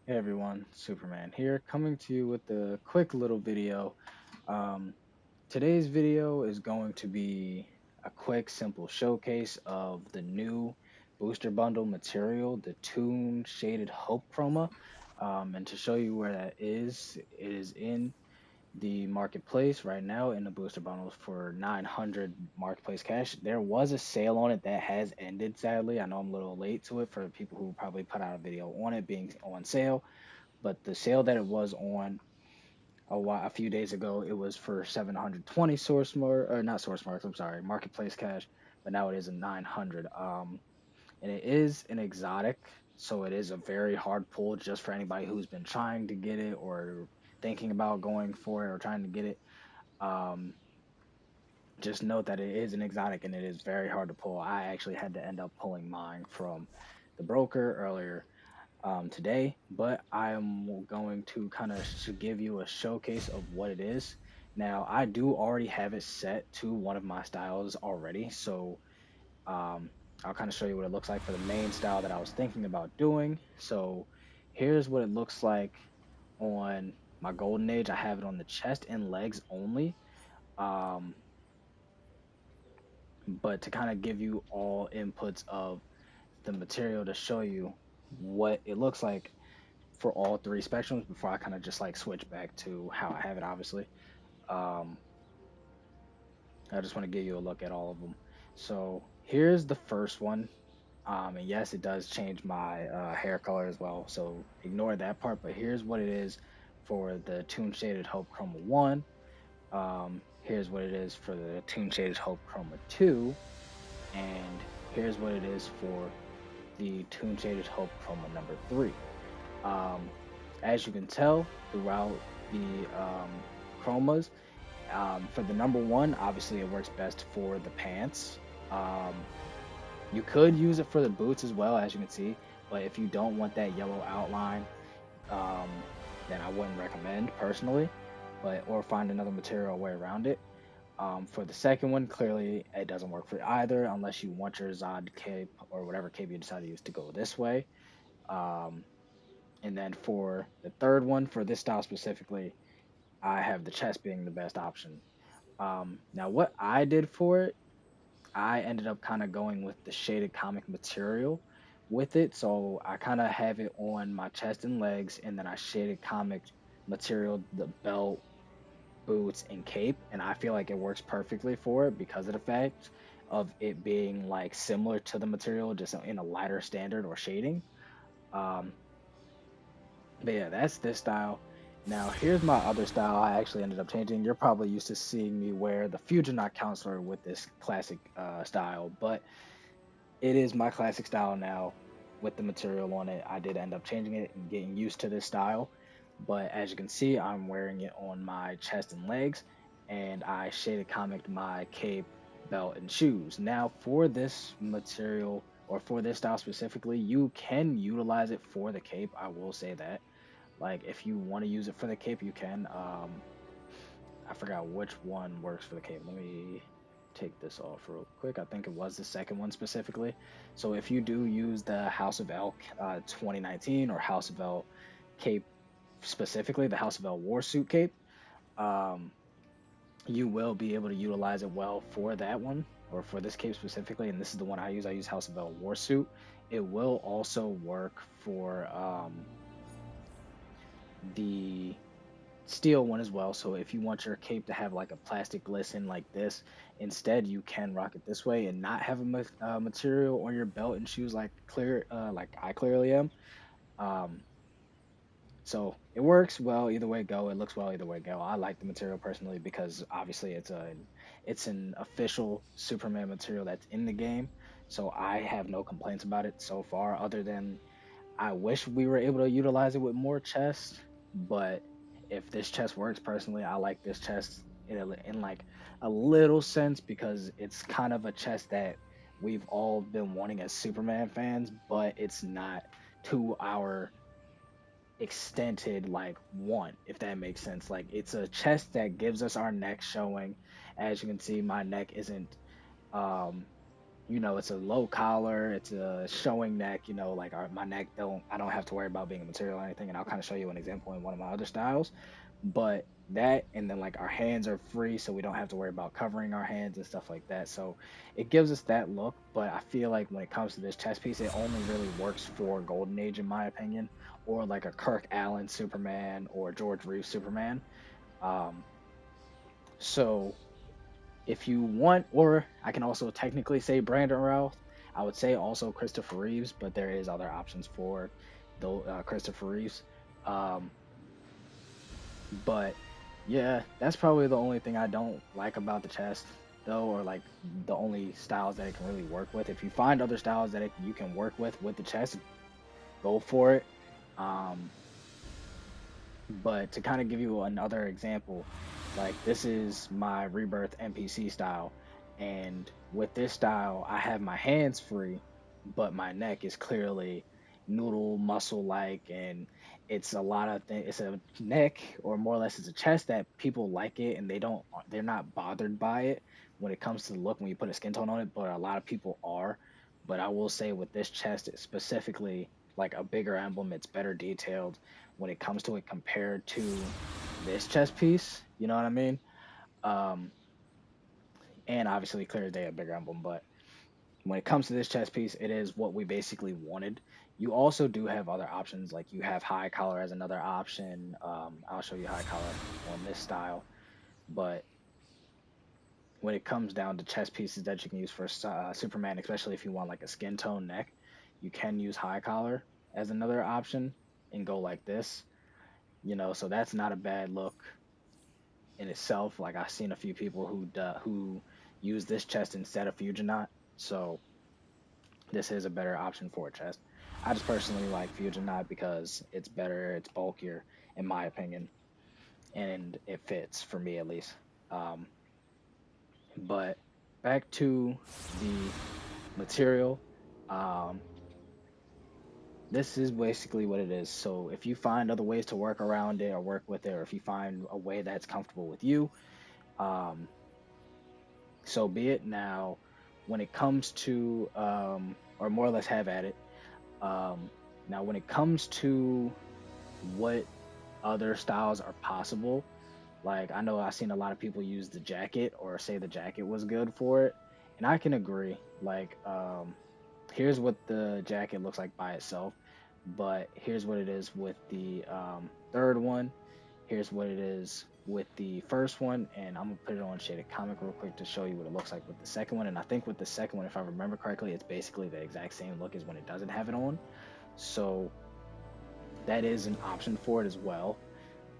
Hey everyone, Superman here, coming to you with a quick little video. Um, Today's video is going to be a quick, simple showcase of the new booster bundle material, the Toon Shaded Hope Chroma. And to show you where that is, it is in the marketplace right now in the booster bundles for 900 marketplace cash. There was a sale on it that has ended, sadly. I know I'm a little late to it for people who probably put out a video on it being on sale, but the sale that it was on a few days ago, it was for 720 source mark, or not source marks, I'm sorry, marketplace cash, but now it is a 900. And it is an exotic, so it is a very hard pull just for anybody who's been trying to get it or thinking about going for it or trying to get it. Um, just note that it is an exotic and it is very hard to pull. I actually had to end up pulling mine from the broker earlier today, but I am going to kind of give you a showcase of what it is. Now, I do already have it set to one of my styles already, so um, I'll kind of show you what it looks like for the main style that I was thinking about doing. So here's what it looks like on my Golden Age. I have it on the chest and legs only. Um, but to kind of give you all inputs of the material to show you what it looks like for all three spectrums before I kind of just like switch back to how I have it, obviously. Um, I just want to give you a look at all of them. So here's the first one. And yes, it does change my hair color as well. So ignore that part. But here's what it is for the Toon Shaded Hope Chroma 1. Here's what it is for the Toon Shaded Hope Chroma 2. And here's what it is for the Toon Shaded Hope Chroma number 3. Um, as you can tell throughout the chromas, for the number one, obviously it works best for the pants. Um, you could use it for the boots as well, as you can see, but if you don't want that yellow outline, um, then I wouldn't recommend personally, but or find another material way around it. For the second one, clearly it doesn't work for either unless you want your Zod cape or whatever cape you decide to use to go this way. Um, and then for the third one, for this style specifically, I have the chest being the best option. Now, what I did for it, I ended up kind of going with the shaded comic material with it. So I kind of have it on my chest and legs, and then I shaded comic material, the belt, boots, and cape. And I feel like it works perfectly for it because of the fact of it being like similar to the material, just in a lighter standard or shading. Um, but yeah, that's this style. Now, here's my other style I actually ended up changing. You're probably used to seeing me wear the Future Knot Counselor with this classic style, but it is my classic style now with the material on it. I did end up changing it and getting used to this style, but as you can see, I'm wearing it on my chest and legs, and I shaded comicked my cape, belt, and shoes. Now, for this material or for this style specifically, you can utilize it for the cape. I will say that. Like, if you want to use it for the cape, you can. I forgot which one works for the cape. Let me take this off real quick. I think it was the second one specifically. So if you do use the House of Elk 2019 or House of Elk cape specifically, the House of Elk Warsuit cape, um, you will be able to utilize it well for that one or for this cape specifically. And this is the one I use. I use House of Elk Warsuit. It will also work for the steel one as well. So if you want your cape to have like a plastic glisten like this, instead you can rock it this way and not have a material on your belt and shoes like I clearly am. Um, so it works well either way go. It looks well either way go. I like the material personally because obviously it's an official Superman material that's in the game. So I have no complaints about it so far, other than I wish we were able to utilize it with more chests, but if this chest works personally, I like this chest in like a little sense because it's kind of a chest that we've all been wanting as Superman fans, but it's not to our extended like want, if that makes sense. Like it's a chest that gives us our neck showing. As you can see, my neck isn't um you know, it's a low collar, it's a showing neck, you know, like my neck I don't have to worry about being a material or anything. And I'll kind of show you an example in one of my other styles. But that, and then like our hands are free, so we don't have to worry about covering our hands and stuff like that. So it gives us that look. But I feel like when it comes to this chest piece, it only really works for Golden Age, in my opinion, or like a Kirk Allen Superman or George Reeves Superman. Um, so if you want, or I can also technically say Brandon Routh. I would say also Christopher Reeves, but there is other options for though Christopher Reeves. Um, but yeah, that's probably the only thing I don't like about the chest, though, or like the only styles that it can really work with. If you find other styles that you can work with the chest, go for it. Um, but to kind of give you another example, like this is my Rebirth NPC style, and with this style, I have my hands free, but my neck is clearly noodle muscle like, and it's a lot of things. It's a neck, or more or less, it's a chest that people like it, and they're not bothered by it when it comes to the look when you put a skin tone on it, but a lot of people are. But I will say with this chest specifically, like a bigger emblem, it's better detailed when it comes to it compared to this chess piece. You know what I mean? Um, and obviously, clear as day, a bigger emblem. But when it comes to this chess piece, it is what we basically wanted. You also do have other options, like you have high collar as another option. I'll show you high collar on this style. But when it comes down to chess pieces that you can use for Superman, especially if you want like a skin tone neck, you can use high collar as another option and go like this. You know, so that's not a bad look in itself. Like I've seen a few people who use this chest instead of Fusionaut, so this is a better option for a chest. I just personally like Fusionaut because it's better, it's bulkier, in my opinion, and it fits for me at least. Um, but back to the material. Um, this is basically what it is. So if you find other ways to work around it or work with it, or if you find a way that's comfortable with you, um, so be it. Now, when it comes to, or more or less have at it. Um, Now, when it comes to what other styles are possible, like I know I've seen a lot of people use the jacket or say the jacket was good for it, and I can agree. Like, here's what the jacket looks like by itself, but here's what it is with the third one. Here's what it is with the first one, and I'm gonna put it on shaded comic real quick to show you what it looks like with the second one. And I think with the second one, if I remember correctly, it's basically the exact same look as when it doesn't have it on. So that is an option for it as well.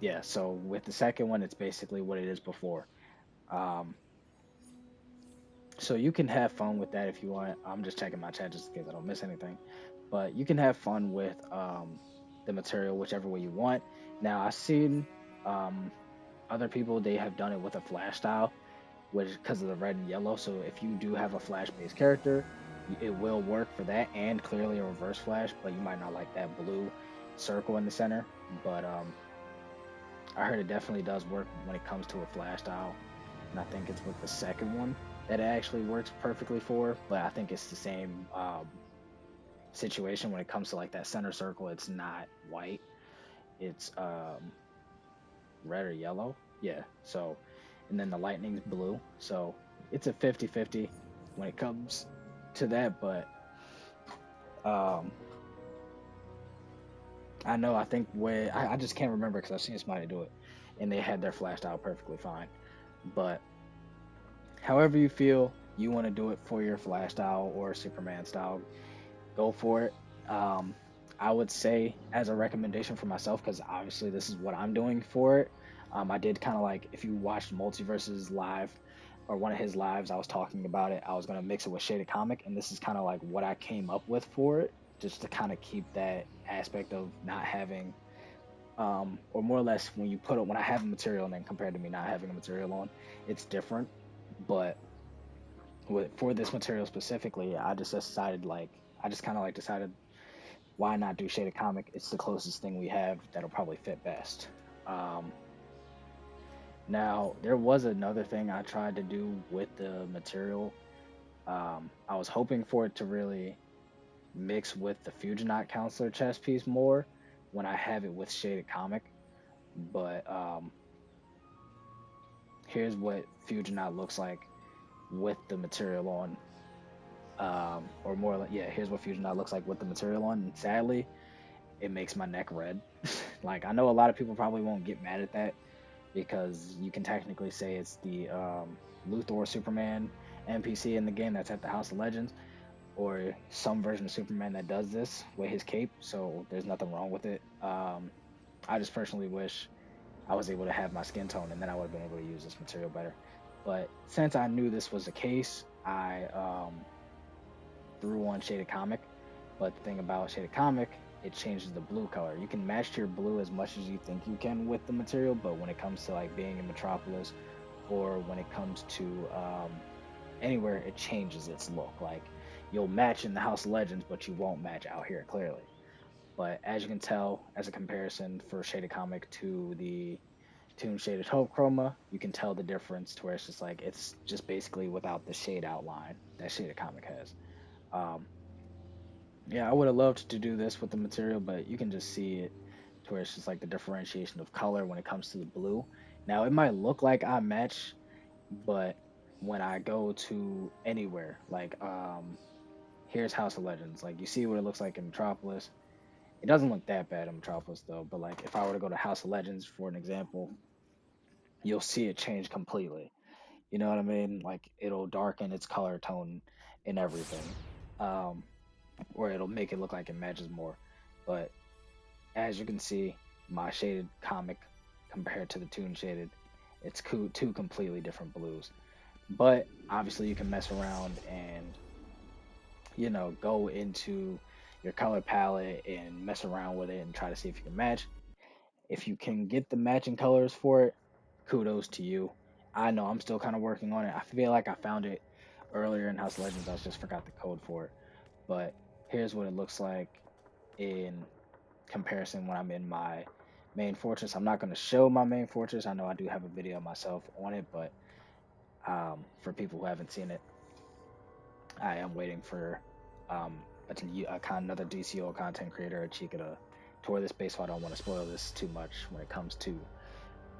Yeah, so with the second one, it's basically what it is before. Um, so you can have fun with that if you want. I'm just checking my chat just in case I don't miss anything. But you can have fun with the material whichever way you want. Now I've seen um, other people, they have done it with a flash style, which because of the red and yellow. So if you do have a flash based character, it will work for that, and clearly a reverse flash, but you might not like that blue circle in the center. But I heard it definitely does work when it comes to a flash style, and I think it's with the second one that it actually works perfectly for. But I think it's the same situation when it comes to like that center circle. It's not white; it's red or yellow. Yeah. So, and then the lightning's blue. So it's a 50-50 when it comes to that. But um, I know, I think where I just can't remember because I've seen somebody do it and they had their flashed out perfectly fine. But however you feel you want to do it for your flash style or Superman style, go for it. Um, I would say as a recommendation for myself, because obviously this is what I'm doing for it. I did kind of like, if you watched Multiverse's live or one of his lives, I was talking about it. I was gonna mix it with Shaded Comic, and this is kind of like what I came up with for it, just to kind of keep that aspect of not having, or more or less when you put it when I have a material and then compared to me not having a material on, it's different. But for this material specifically, I just decided like I just kind of like decided why not do Shaded Comic? It's the closest thing we have that'll probably fit best. Um, Now, there was another thing I tried to do with the material. I was hoping for it to really mix with the Fusionaut Counselor chess piece more when I have it with Shaded Comic, but here's what Fusionaut looks like with the material on, or more like, yeah, here's what Fusionaut looks like with the material on. And sadly, it makes my neck red. Like, I know a lot of people probably won't get mad at that because you can technically say it's the Luthor Superman NPC in the game that's at the House of Legends, or some version of Superman that does this with his cape. So there's nothing wrong with it. I just personally wish I was able to have my skin tone, and then I would have been able to use this material better. But since I knew this was the case, I threw on Shaded Comic. But the thing about Shaded Comic, it changes the blue color. You can match your blue as much as you think you can with the material, but when it comes to like being in Metropolis, or when it comes to anywhere, it changes its look. Like, you'll match in the House of Legends, but you won't match out here clearly. But as you can tell, as a comparison for Shaded Comic to the Toon Shaded Hope Chroma, you can tell the difference to where it's just like it's just basically without the shade outline that Shaded Comic has. Um, yeah, I would have loved to do this with the material, but you can just see it to where it's just like the differentiation of color when it comes to the blue. Now, it might look like I match, but when I go to anywhere, like here's House of Legends, like you see what it looks like in Metropolis. It doesn't look that bad in Metropolis though, but like if I were to go to House of Legends for an example, you'll see it change completely. You know what I mean? Like, it'll darken its color tone and everything. Um, or it'll make it look like it matches more. But as you can see, my shaded comic compared to the Toon shaded, it's two completely different blues. But obviously, you can mess around and go into your color palette and mess around with it and try to see if you can match. If you can get the matching colors for it, kudos to you. I know I'm still kind of working on it. I feel like I found it earlier in House of Legends. I just forgot the code for it. But here's what it looks like in comparison when I'm in my main fortress. I'm not going to show my main fortress. I know I do have a video myself on it, but for people who haven't seen it, I am waiting for another DCUO content creator, Chica, to tour this base, so I don't want to spoil this too much when it comes to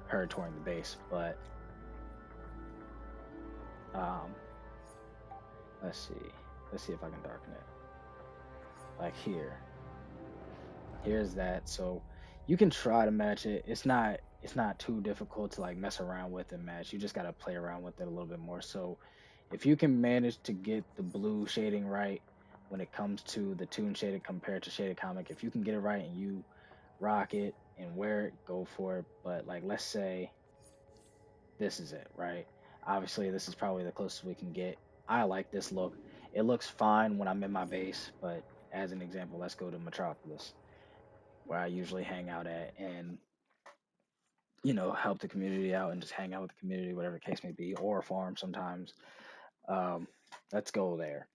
her touring the base. But um, let's see. Let's see if I can darken it. Like here's that. So you can try to match it. It's not too difficult to like mess around with and match. You just gotta play around with it a little bit more. So if you can manage to get the blue shading right when it comes to the Toon shaded compared to shaded comic, if you can get it right and you rock it and wear it, go for it. But like, let's say this is it, right? Obviously, this is probably the closest we can get. I like this look. It looks fine when I'm in my base, but as an example, let's go to Metropolis, where I usually hang out at, and help the community out and just hang out with the community, whatever the case may be, or farm sometimes. Um, let's go there,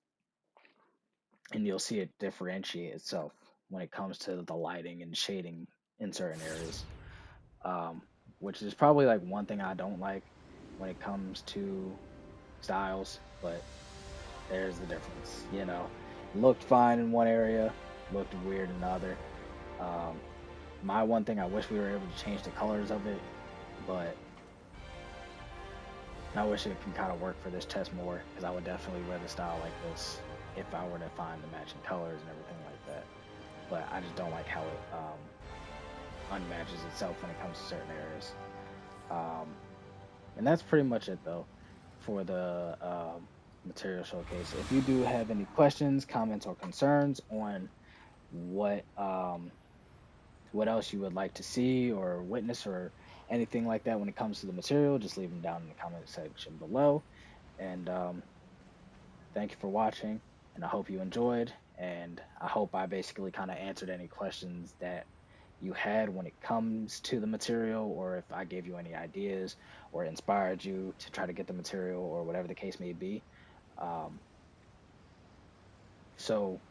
and you'll see it differentiate itself when it comes to the lighting and shading in certain areas, um, which is probably like one thing I don't like when it comes to styles, but there's the difference. Looked fine in one area, looked weird in another. Um, my one thing, I wish we were able to change the colors of it, but I wish it can kind of work for this chess more, because I would definitely wear the style like this if I were to find the matching colors and everything like that. But I just don't like how it unmatches itself when it comes to certain areas. Um, and that's pretty much it though for the material showcase. If you do have any questions, comments, or concerns on what what else you would like to see or witness or anything like that when it comes to the material, just leave them down in the comment section below. And thank you for watching, and I hope you enjoyed. And I hope I basically kind of answered any questions that you had when it comes to the material, or if I gave you any ideas or inspired you to try to get the material, or whatever the case may be. Um, so,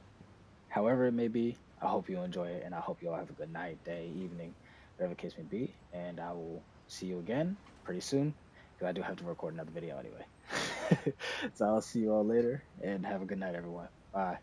however it may be, I hope you enjoy it, and I hope you all have a good night, day, evening, whatever the case may be. And I will see you again pretty soon. because I do have to record another video anyway. So I'll see you all later, and have a good night, everyone. Bye.